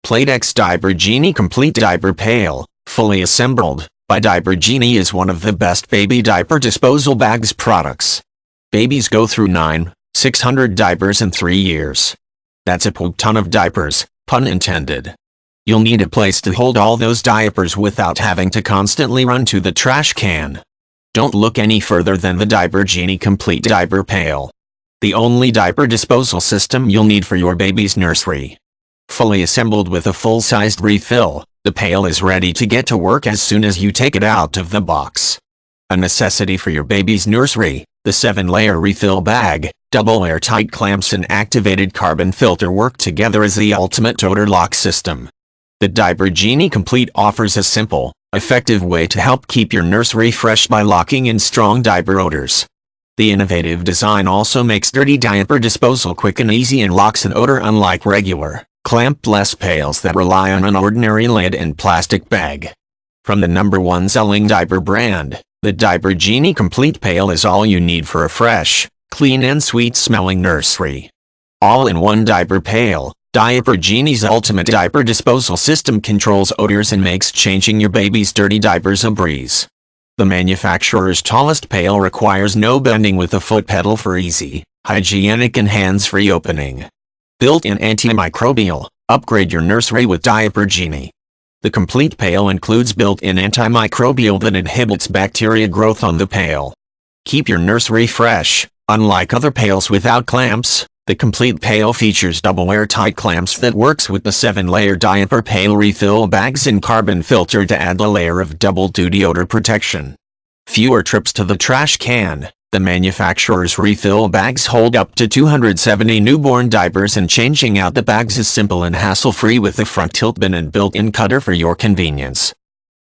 Playtex Diaper Genie Complete Diaper Pail, fully assembled, by Diaper Genie is one of the best baby diaper disposal bags products. Babies go through 600 diapers in 3 years. That's a poop ton of diapers, pun intended. You'll need a place to hold all those diapers without having to constantly run to the trash can. Don't look any further than the Diaper Genie Complete Diaper Pail. The only diaper disposal system you'll need for your baby's nursery. Fully assembled with a full-sized refill, the pail is ready to get to work as soon as you take it out of the box. A necessity for your baby's nursery, the 7-layer refill bag, double airtight clamps and activated carbon filter work together as the ultimate odor lock system. The Diaper Genie Complete offers a simple, effective way to help keep your nursery fresh by locking in strong diaper odors. The innovative design also makes dirty diaper disposal quick and easy and locks an odor unlike regular, clamp-less pails that rely on an ordinary lid and plastic bag. From the #1 selling diaper brand, the Diaper Genie Complete Pail is all you need for a fresh, clean and sweet-smelling nursery. All in one diaper pail, Diaper Genie's ultimate diaper disposal system controls odors and makes changing your baby's dirty diapers a breeze. The manufacturer's tallest pail requires no bending with a foot pedal for easy, hygienic and hands-free opening. Built-in antimicrobial, upgrade your nursery with Diaper Genie. The complete pail includes built-in antimicrobial that inhibits bacteria growth on the pail. Keep your nursery fresh. Unlike other pails without clamps, the complete pail features double airtight clamps that works with the 7-layer diaper pail refill bags and carbon filter to add a layer of double-duty odor protection. Fewer trips to the trash can. The manufacturer's refill bags hold up to 270 newborn diapers and changing out the bags is simple and hassle-free with a front tilt bin and built-in cutter for your convenience.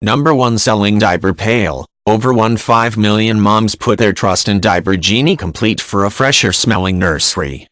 #1 selling diaper pail. Over 1.5 million moms put their trust in Diaper Genie Complete for a fresher smelling nursery.